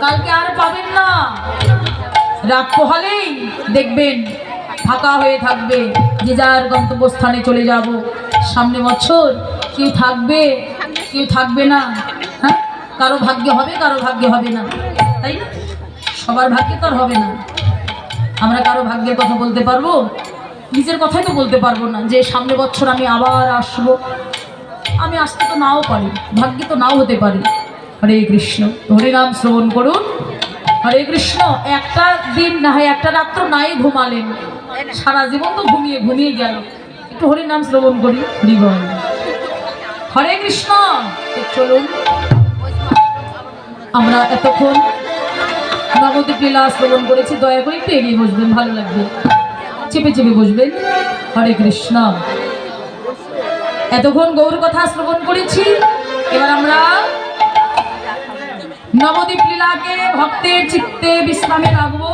কালকে আর পাবেন না। রাত পোহালেই দেখবেন ফাঁকা হয়ে থাকবে, যে যার গন্তব্যস্থানে চলে যাব। সামনে বছর কেউ থাকবে, কেউ থাকবে না। হ্যাঁ, কারো ভাগ্যে হবে, কারো ভাগ্যে হবে না, তাই না? সবার ভাগ্যে তো আর হবে না। আমরা কারো ভাগ্যের কথা বলতে পারবো? নিজের কথাই তো বলতে পারবো না যে সামনে বছর আমি আবার আসবো। আমি আসতে তো নাও পারি, ভাগ্যে তো নাও হতে পারি। হরে কৃষ্ণ, হরে নাম শ্রবণ করুন। হরে কৃষ্ণ। একটা দিন না হয়, একটা রাত্র নাই ঘুমালেন, সারা জীবন তো ঘুমিয়ে ঘুমিয়ে গেল। একটু হরি নাম শ্রবণ করি। হরি বল। হরে কৃষ্ণ। চলুন, আমরা এতক্ষণ নবদ্বীপ লীলা শ্রবণ করেছি। দয়া করে একটু এগিয়ে বসবেন, ভালো লাগবে। চেপে চেপে বসবেন। হরে কৃষ্ণ। এতক্ষণ গৌর কথা শ্রবণ করেছি। এবার আমরা নবদ্বীপ লীলাকে ভক্তের চিত্তে বিশ্রামে রাখবো।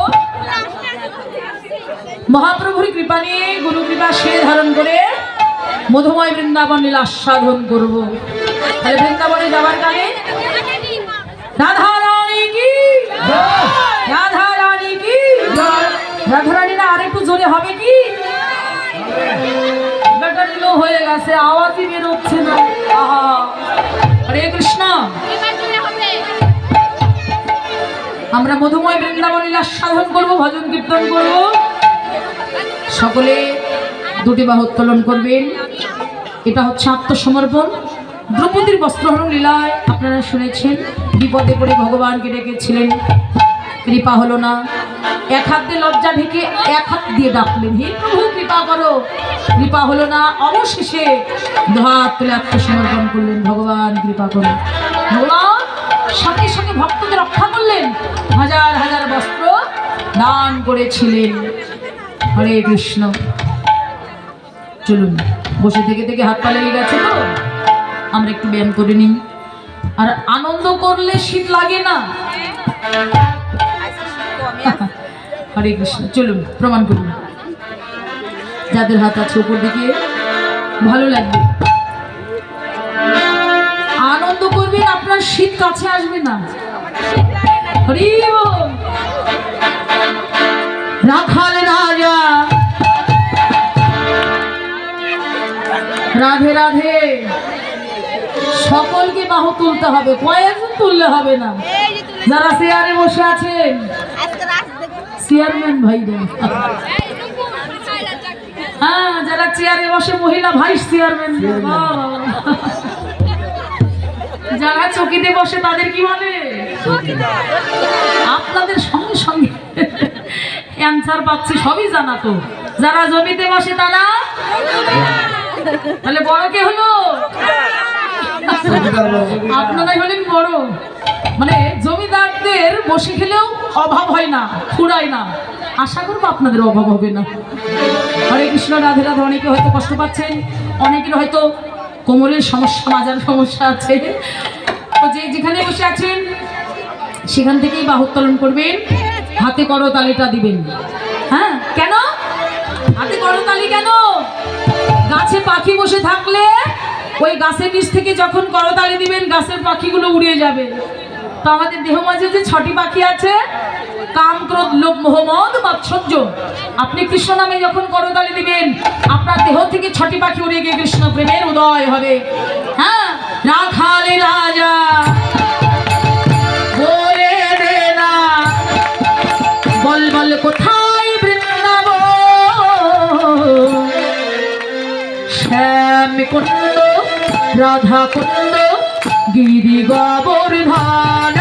মহাপ্রভুর কৃপা নিয়ে, গুরু কৃপা সে ধারণ করে মধুময় বৃন্দাবন লীলা আস্বাদন করবো। তাহলে বৃন্দাবনে যাবার কালে রাধা রানী কি, রাধা রানী কি, রাধা রানী না আরেকটু জোরে হবে কি? ব্যাটারি লো হয়ে গেছে, আওয়াজই বেরোচ্ছে না। আহা, হরে কৃষ্ণ। আমরা মধুময় বৃন্দাবন লীলা আস্বাদন করবো, ভজন কীর্তন করবো। সকলে দুটি বাহু উত্তোলন করবেন। এটা হচ্ছে আত্মসমর্পণ। দ্রৌপদীর বস্ত্রহরণ লীলায় আপনারা শুনেছেন, বিপদে পড়ে ভগবানকে ডেকেছিলেন, কৃপা হলো না। এক হাত দিয়ে লজ্জা ঢেকে এক হাত দিয়ে ডাকলেন, হে প্রভু কৃপা করো, কৃপা হলো না। অবশেষে দুহাত তুলে আত্মসমর্পণ করলেন, ভগবান কৃপা করো। ভগবান সঙ্গে সঙ্গে ভক্তদের রক্ষা করলেন, হাজার হাজার বস্ত্র দান করেছিলেন। হরে কৃষ্ণ। চলুন, বসে থেকে থেকে হাত পা লেগে গেছে তো আমরা একটু ব্যায়াম করে নিই। আর আনন্দ করলে শীত লাগে না। হরে কৃষ্ণ। চলুন প্রমাণ করুন। যাদের হাত আছে উপর দিকে, ভালো লাগবে। আনন্দ করবেন, আপনার শীত কাছে আসবে না। হরি বল। রাখাল রাজা রাধে রাধে। সকলকে বাহু তুলতে হবে, কয়েকজন তুললে হবে না। যারা চেয়ারে বসে আছেন, চেয়ারম্যান ভাইরা, হ্যাঁ, যারা চেয়ারে বসে মহিলা ভাইস চেয়ারম্যান, যারা চকিতে বসে তাদের কি বলে? আপনাদের সঙ্গে সঙ্গে অ্যান্সার পাচ্ছি, সবই জানা তো। যারা জমিতে বসে তারা, তাহলে বড় কে হলো? আপনারাই হলেন বড়। মানে জমিদারদের বসে খেলেও অভাব হয় না, ফুরায় না। আশা করবো আপনাদের অভাব হবে না। হরে কৃষ্ণ। রাধে রাধে। অনেকে হয়তো কষ্ট পাচ্ছেন, অনেকের হয়তো কোমরের সমস্যা, মাজার সমস্যা আছে। তো যেখানে বসে আছেন সেখান থেকেই বাহু উত্তোলন করবেন, হাতে করতালিটা দিবেন। হ্যাঁ, কেন হাতে করতালি? কেন? গাছে পাখি বসে থাকলে ওই গাছের নিচ থেকে যখন করতালি দিবেন, গাছের পাখিগুলো উড়ে যাবে। তো আমাদের দেহ মাঝে যে 6টি পাখি আছে, কাম, ক্রোধ, লোভ, মোহ, মদ, মাৎসর্য, আপনি কৃষ্ণ নামে যখন করতালি দিবেন, আপনার দেহ থেকে 6টি পাখি উড়ে গিয়ে কৃষ্ণ প্রেমের উদয় হবে। হ্যাঁ, রাখাল রাজা বলে দে না, বল বল কোথায় বৃন্দাবন, শ্যাম কুণ্ড রাধা কুণ্ড গিরি গোবর্ধন।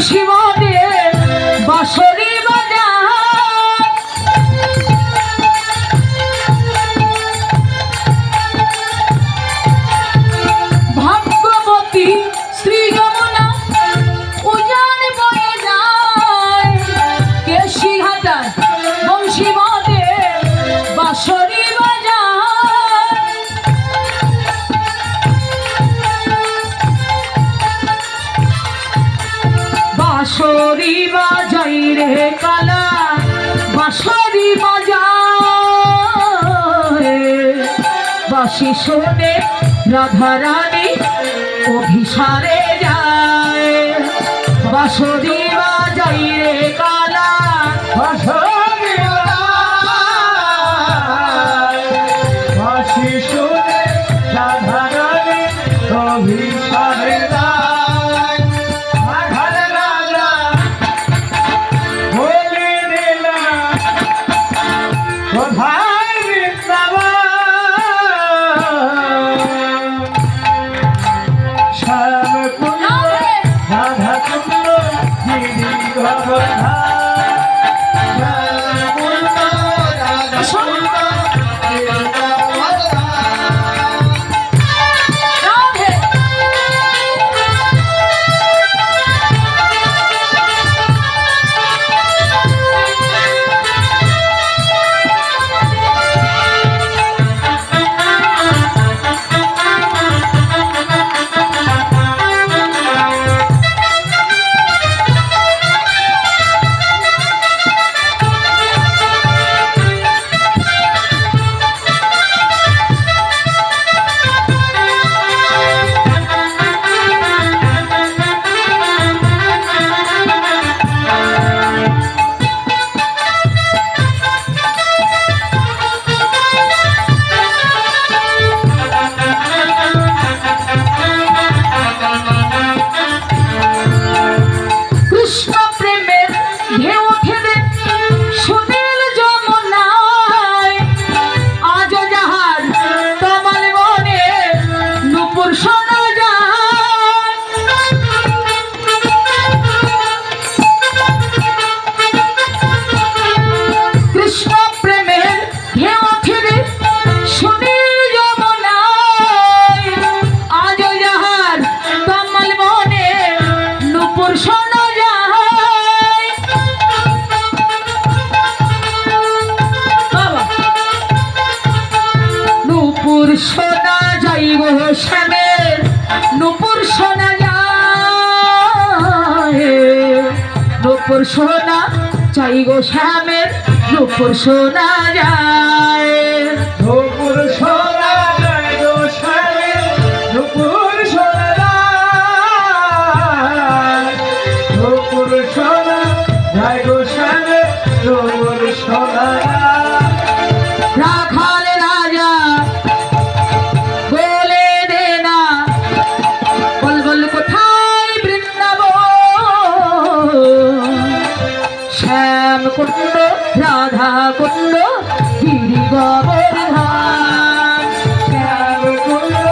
বংশী বাদে বাঁশরি বাজায় ভাগ্যবতী শ্রী যমুনা উজান বয়ে যায় কেশিঘাটায় বংশী বাদে বাঁশরি বাঁশরি বাজাই রে কালা বাঁশরি বাজায় বাঁশি শোনে রাধা রানী অভিসারে যায় বাঁশরি বাজাই রে কালা বাঁশরি বাজায় বাঁশি শোনে রাধা রানী অভিসারে যায় রাধার রাজা বলে দিলা কোথায় বৃন্দাবন শ্যাম কুঞ্জ রাধা কুঞ্জ গিরি গোবর্ধন সোনা যাইব শ্যামের নূপুর সোনা যায় নূপুর সোনা চাইব শ্যামের নূপুর সোনা যায় নূপুর সোনা যায় গো শ্যামের নূপুর সোনা যায় নূপুর সোনা যায় গো শ্যামের নূপুর সোনা রাখাল রাজা বলে দে না বল বল কোথায় বৃন্দাবন শ্যাম কুণ্ড রাধা কুণ্ড গিরি গোবর্ধন শ্যাম কুণ্ড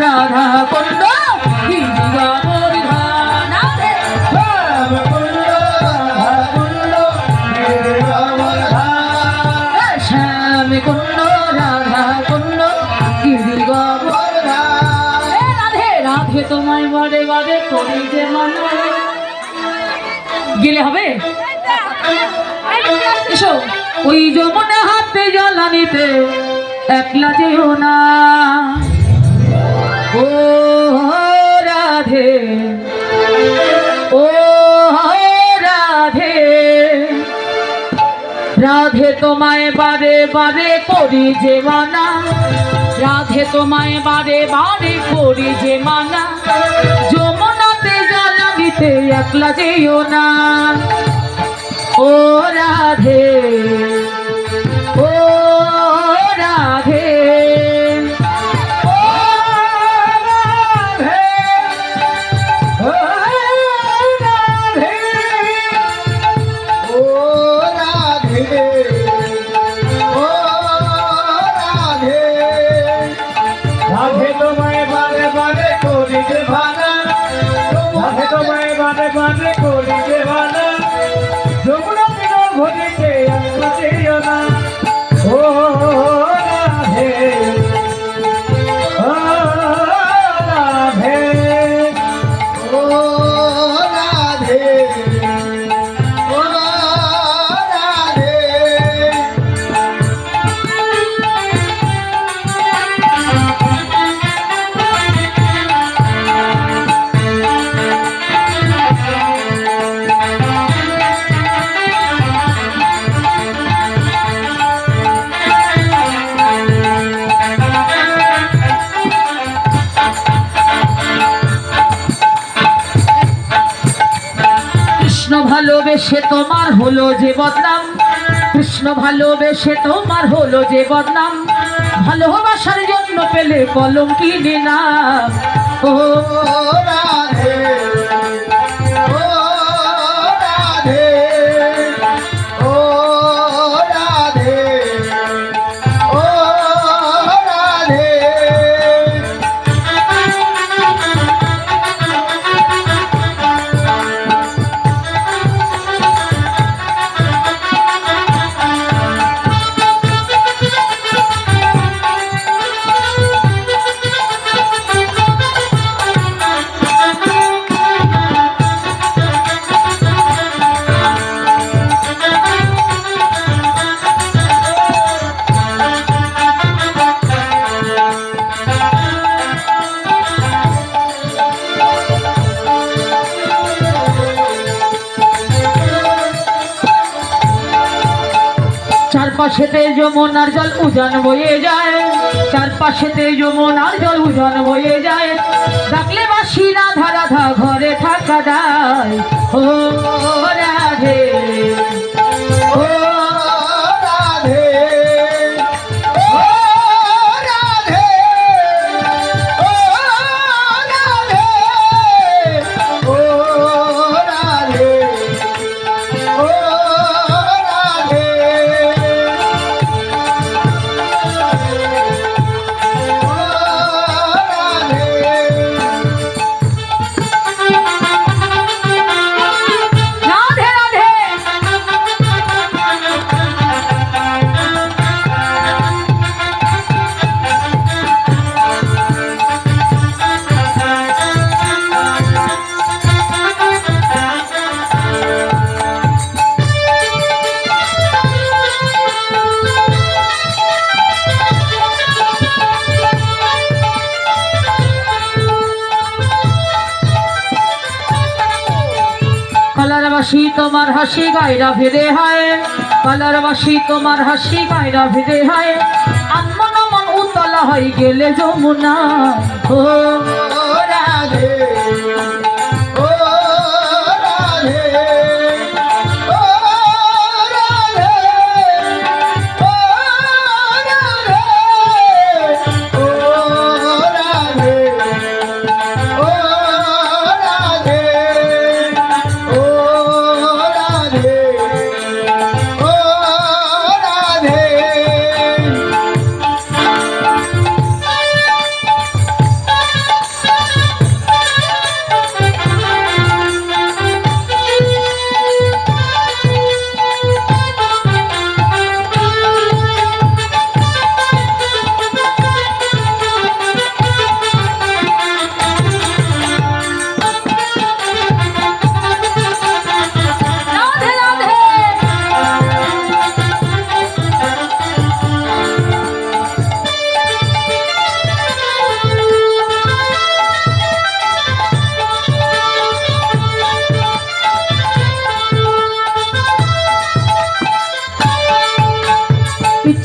রাধা কুণ্ড গিরি তোমায় বারে বারে করি যে মনে গেলে হবে এসো ওই যমুনা হাতে জ্বালানিতে একলা যেও না ও রাধে ও রাধে রাধে তোমায় বারে বারে করি যে মানা, রাধে তোমায় বারে বারে করি যে মানা, যমুনাতে জল দিতে একলা যেও না। ও রাধে, ও রাধে, রাধে তোমায় বারে বারে করি যে ভানা, রাধে তোমায় বারে বারে করি যে ভানা, যমুনা তীর ঘটিতে একলা যেও না। ও রাধে, ও রাধে, ও রাধে, ও রাধে। কৃষ্ণ ভালোবেসে তোমার হলো যে বদনাম, কৃষ্ণ ভালোবেসে তোমার হলো যে বদনাম, ভালোবাসার জন্য পেলে কলঙ্কিনী নাম। ও রাধে, ও রাধে, ও রাধে, ও রাধে। চারপাশেতে যমুনার জল উজান বয়ে যায়, চারপাশেতে যমুনার জল উজান বয়ে যায়, ডাকলে বাসি রাধা রাধা ঘরে থাকা যায়। ও রাধে, ও রাধে, ও রাধে, ও রাধে, ও রাধে, ও রাধে। রাধে রাধে। কলারবাসী তোমার হাসি গায়রা ভেদে হয়, কলারবাসী তোমার হাসি গায়রা ভেদে হয়, আত্মন মন উতলা হয়ে গেলে যমুনা। ও রাধে, ও রাধে, ও রাধে, ও রাধে, ও রাধে, ও রাধে, ও রাধে, ও রাধে।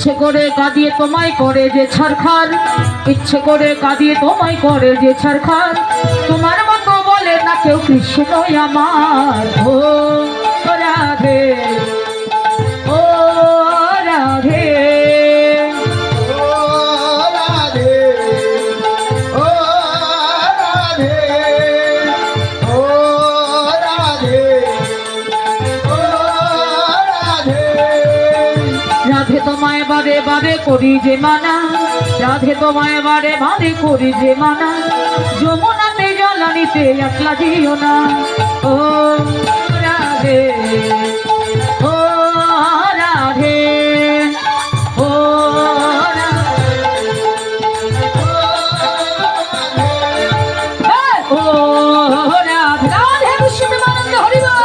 ইচ্ছে করে কাঁদিয়ে তোমায় করে যে ছারখার, ইচ্ছে করে কাঁদিয়ে তোমায় করে যে ছারখার, তোমার মতো বলে না কেউ কৃষ্ণই আমার। ও রাধে, ও রাধে, ও রাধে, ও রাধে, ও রাধে, ও রাধে। রাধে তোমায় বারে বারে করি যে মানা, রাধে তোমায় বারে বারে করি যে মানা, যমুনাতে জলানিতে একলা দিও না। ও রাধে, ও রাধে, ও রাধে, ও রাধে, রাধে কৃষ্ণ আনন্দ হরি বল।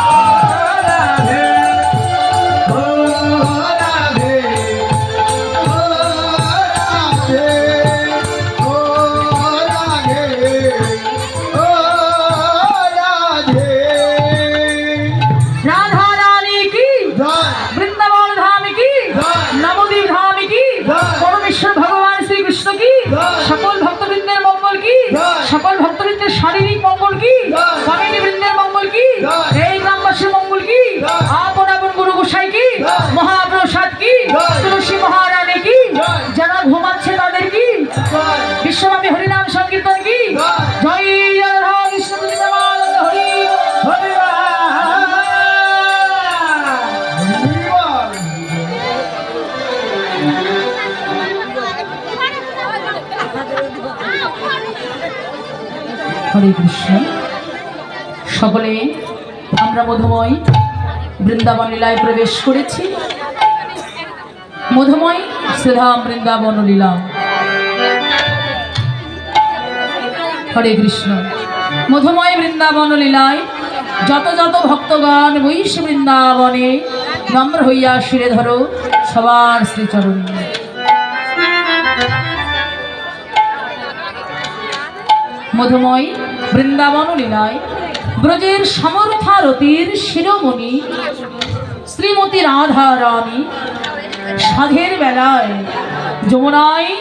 রাধা রানী কি, বৃন্দাবন ধাম কি, নবদ্বীপ ধাম কি, পরমেশ্বর ভগবান শ্রীকৃষ্ণ কি, সকল ভক্তবৃন্দের মঙ্গল কি, সকল ভক্তবৃন্দের শারীরিক মঙ্গল কি, কমিটি বৃন্দের মঙ্গল কি, এই গ্রামবাসীর মঙ্গল কি, আপন আপন গুরু গোসাই কি, মহাপ্রসাদ কি, তুলসী মহারানী কি, যারা ঘুমাচ্ছে তাদের কি, বিশ্বব্যাপী হরিনাম সংকীর্তন কি, জয় রাধা কৃষ্ণ বৃন্দাবন হরি হরি বল। হরে কৃষ্ণ। সকলে আমরা মধুময় বৃন্দাবন লীলায় প্রবেশ করেছি। মধুময় শ্রীধাম বৃন্দাবন লীলা। হরে কৃষ্ণ। মধুময় বৃন্দাবন লীলায় যত যত ভক্তগণ বৈশ বৃন্দাবনে নম্র হইয়া শিরে ধরো সবার শ্রীচরণ। মধুময় বৃন্দাবন লীলায় ব্রজের সমর্থারতির শিরোমণি শ্রীমতী রাধা রানী সাধের বেলায় যমুনায়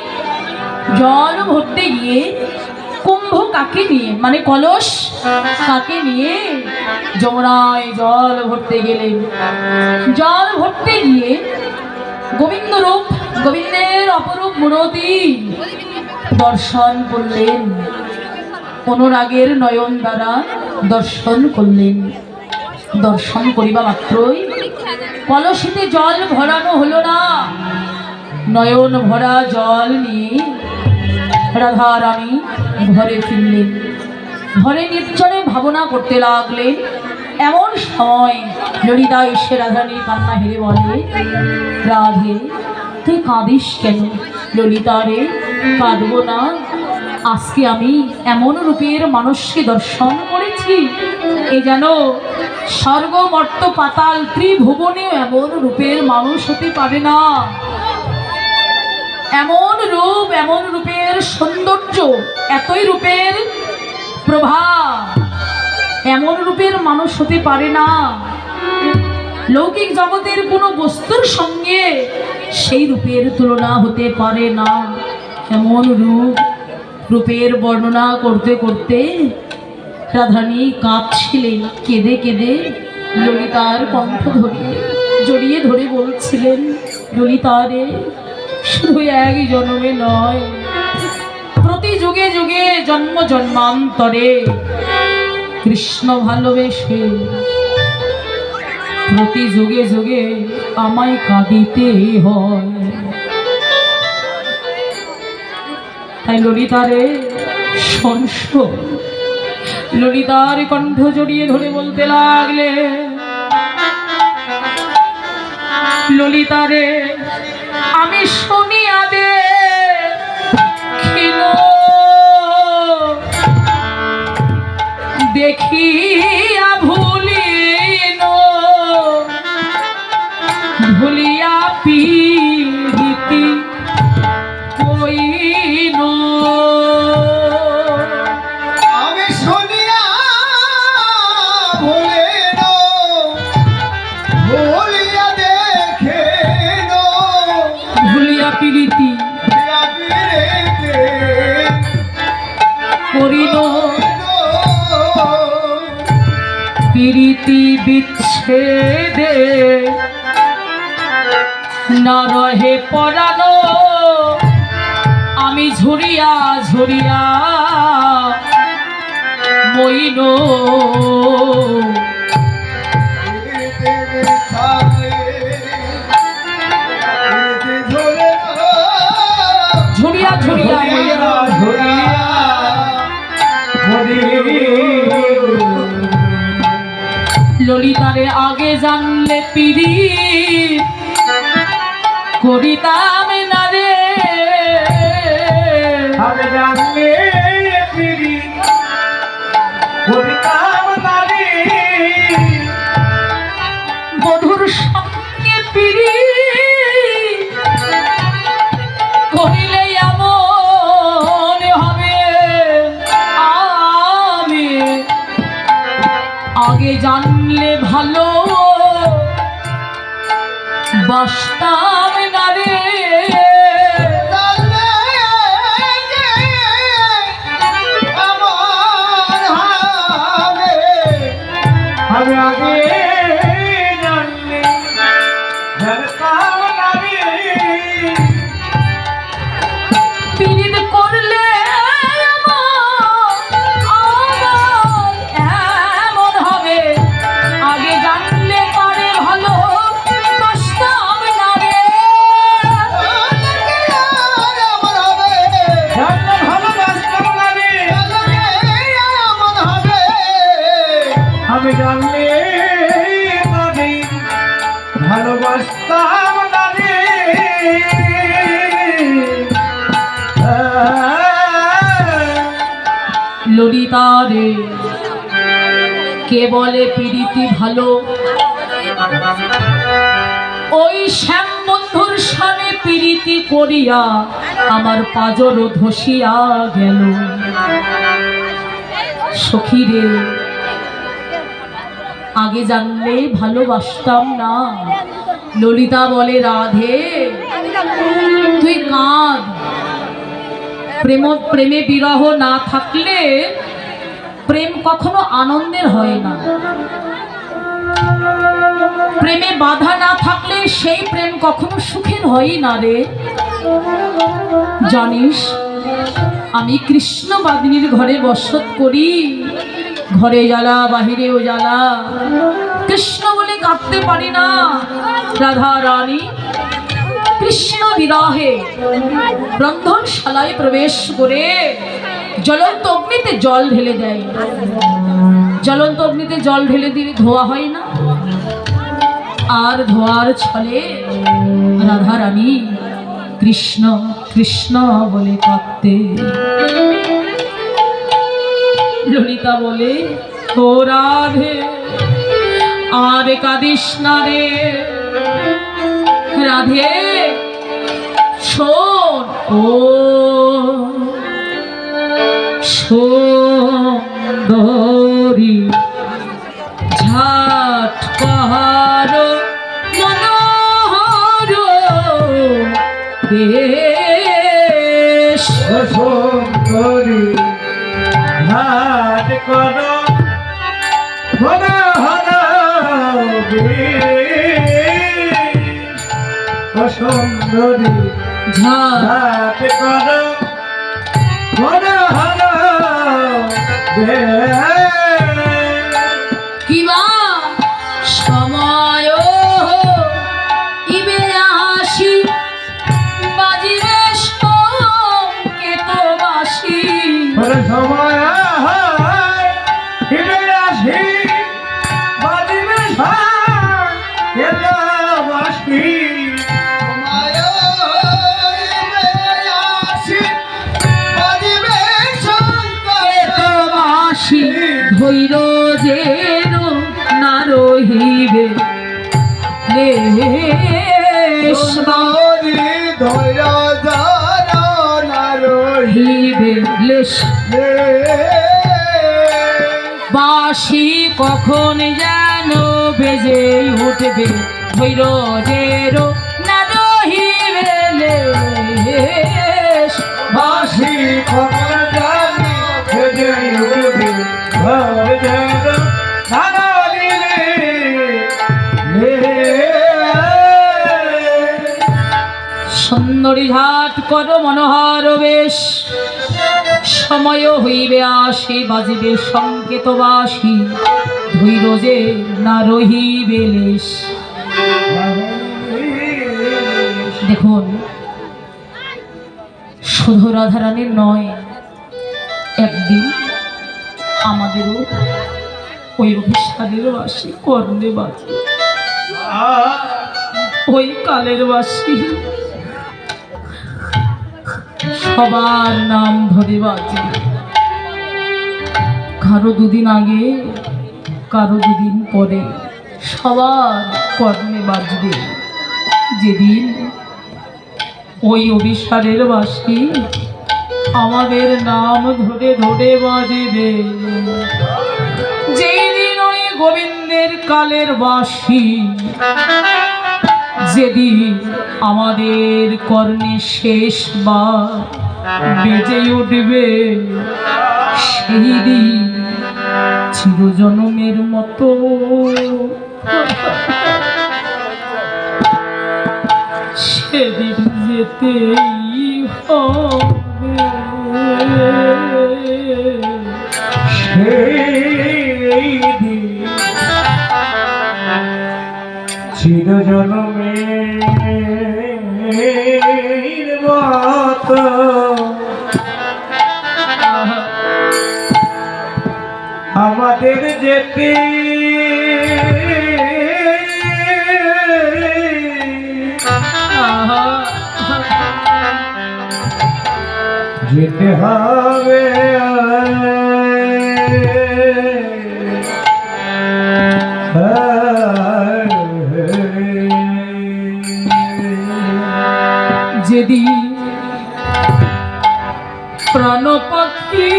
জল ভরতে গিয়ে কুম্ভ কাকে নিয়ে, মানে কলস কাকে নিয়ে যমুনায় জল ভরতে গেলেন। জল ভরতে গিয়ে গোবিন্দ রূপ, গোবিন্দের অপরূপ মূরতি দর্শন করলেন, অনুরাগের নয়ন দ্বারা দর্শন করলেন। দর্শন করিবা মাত্রই কলসিতে জল ভরানো হলো না, নয়ন ভরা জল নিয়ে রাধা রানী ঘরে ফিরলেন। ঘরে নির্জনে ভাবনা করতে লাগলেন। এমন সময় ললিতা এসে রাধারানীর কান্না হেরে বলে, রাধে তুই কাঁদিস কেন? ললিতা রে, কাঁদবো না, আজকে আমি এমন রূপের মানুষকে দর্শন করেছি, এ যেন স্বর্গ মর্ত পাতাল ত্রিভুবনেও এমন রূপের মানুষ হতে পারে না। এমন রূপ, এমন রূপের সৌন্দর্য, এতই রূপের প্রভাব, এমন রূপের মানুষ হতে পারে না। লৌকিক জগতের কোনো বস্তুর সঙ্গে সেই রূপের তুলনা হতে পারে না। এমন রূপ, রূপের বর্ণনা করতে করতে রাধারানী কাঁদছিলেন, কেঁদে কেঁদে ললিতার কণ্ঠ জড়িয়ে ধরে বলছিলেন, ললিতা রে, শুধু এক জন্মে নয়, প্রতি যুগে যুগে জন্ম জন্মান্তরে কৃষ্ণ ভালোবেসে প্রতি যুগে যুগে আমায় কাঁদিতে হয়। তাই ললিতারে শোন, ললিতার কণ্ঠ জড়িয়ে ধরে বলতে লাগলে, ললিতারে আমি শুনিয়া দে খিল, দেখিয়া ভুলিন, ভুলিয়া পিরিতি কইন। আমি শুনিয়া ভুলিন, ভুলিয়া দেখেন, ভুলিয়া প্রীতি বিচ্ছেদে না রহে পরানো, আমি ঝুরিয়া ঝুরিয়া মইন। ঝুরিয়া ঝুরিয়া ললিতারে আগে জানলে পিড়ি করিতাম না রে, আগে জানলে পিড়ি করিতাম না রে, বধুর সঙ্গে পিড়ি করিলে এমন হবে। আমি আগে জানলে ভালো বাসতাম না রে, আমি আগে জানলে জানতাম না রে, পীড়িত করলে এমন হবে। আগে জানলে পারে ভালো বাসতাম না রে, জানলে ভালোবাসতাম না রে, আমি জানলে আমি ভালোবাসতাম না রে। ললিতারে কে বলে প্রীতি ভালো, ওই শ্যাম বন্ধুর সনে প্রীতি করিয়া আমার পাজর ধসিয়া গেল। সখীরে আগে জানলে ভালোবাসতাম না। ললিতা বলে রাধে তুই কাঁদ, প্রেমে বিরহ না থাকলে প্রেম কখনো আনন্দের হয় না, প্রেমে বাধা না থাকলে সেই প্রেম কখনো সুখের হয় না রে। জানিস আমি কৃষ্ণ বাদিনীর ঘরে বসত করি, ঘরে জ্বালা বাহিরেও জ্বালা, কৃষ্ণ বলে কাঁদতে পারি না। রাধা রানী কৃষ্ণ বিরহে রন্ধনশালায় প্রবেশ করে জ্বলন্ত অগ্নিতে জল ঢেলে দেয়। জ্বলন্ত অগ্নিতে জল ঢেলে দিয়ে ধোয়া হয় না, আর ধোয়ার ছলে রাধা রানী কৃষ্ণ কৃষ্ণ বলে কাঁদতে। ললিতা বলে ও রাধে আর কাঁদিস না রে, রাধে শোন ও সুন্দরী ঝাট পাহাড় মনোহর বেশ, সুন্দরী ঘাট করো মনোহর বেশ, সুন্দরী ঝাট ঘাট করো মনোহর বেশ। কিবা সময় ইবে আসি বাজিবে সংকেত বাসি, সময় ফিরে আসি বাজিবে বাসি, বাসি ধৈর্য যেন না রহিবে লেশ, ধৈর্য না রহিবে লেশ। বাঁশি কখন যেন বেজে উঠবে ধৈর্যের না রহিবে লেশ, বাসি খবর জানি ভেজে উঠবে ধৈর্যের না রহিবে সুন্দরী ঘাট কর মনোহর বেশ, সময় হইবে আসি বাজিবে সংকেত বাসি, ধৈর্য যে না রহিবে লেশ। দেখুন, শুধু রাধারানীর নয়, একদিন আমাদেরও ওই অভিশালের বাসি কর্ণে বাজে, ওই কালের বাসি সবার নাম ধরে বাজে। কারো দুদিন আগে, কারো দুদিন পরে, সবার কর্ণে বাজবে। যেদিন ওই অভিশালের বাসি আমাদের নাম ধরে ধরে বাজবে, যেদিন ওই গোবিন্দের কালের বাসি যেদিন আমাদের কর্ণে শেষবার বেজে উঠবে, সেই দিন চিরজনমের মতো সেদিন যেতেই হবে। সেই দিন চিরজনমের মতো আমাদের যেতে যেতে হবে। যেদিন প্রাণ পাখি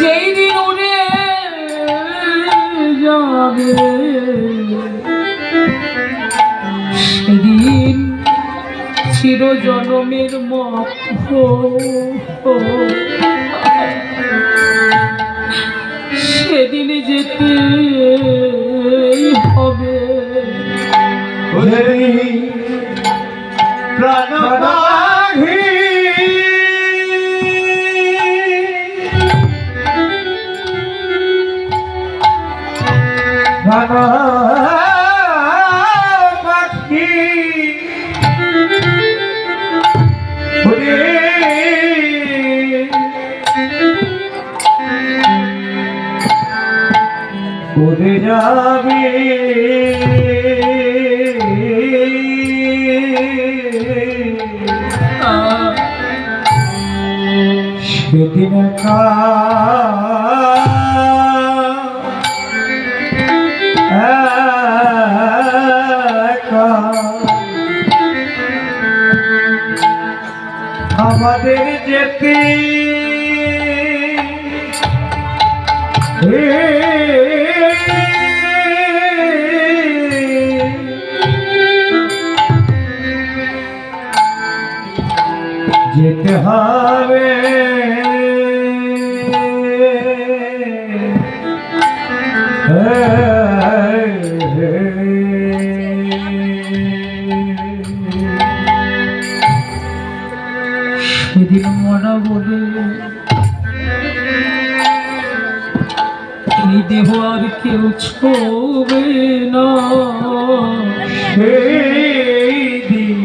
যেই দিন উড়ে যাবে, সেদিন চিরজনমের মতো সেদিন যেতে হবে। প্রাণ পাখি পাখি উড়ে যাবে, সেদিন আমাদের যেতে যেতে হবে। সেদিন মরা বলে এই দেহ আর কেউ ছোবে না, সেই দিন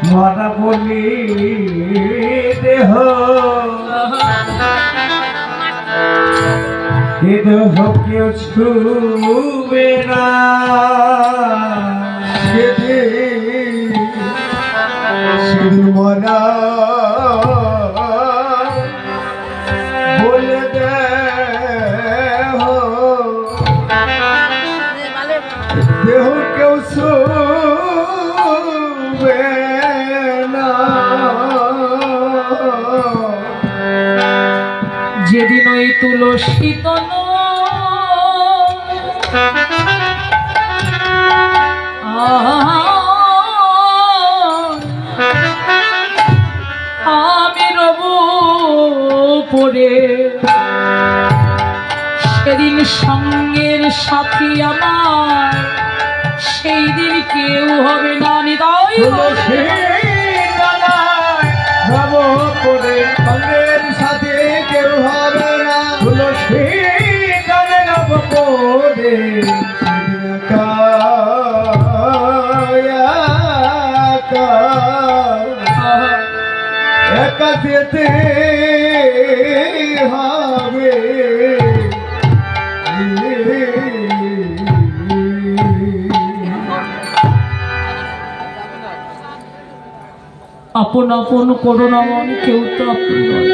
মরা বলি দেহ এ দেহ কেউ ছুবে না, সেদিন মরা বলে দেহ কেউ ছুবে না। যেদিন ওই তুলসী তন আহা পড়ে সেদিন সঙ্গের সাথী আমার সেই দিন কেউ হবে না নিতাই তুলসী তলায় নব করে সঙ্গের সাথে কেউ হবে না তুলসী তলে নব করে একা যেতে হবে আপন আপন করোনা মন কেউ তো আপন নয়।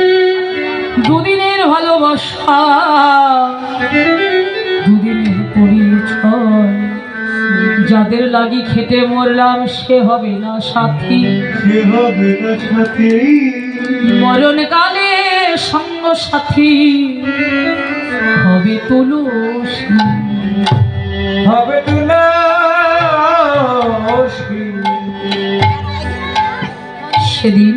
দুদিনের ভালোবাসা দুদিনের পরিচয় যাদের লাগি খেটে মরলাম সে হবে না সাথী সে হবে না সাথী মরণকালে সঙ্গ সাথী হবে তুলসী হবে তুলসী সেদিন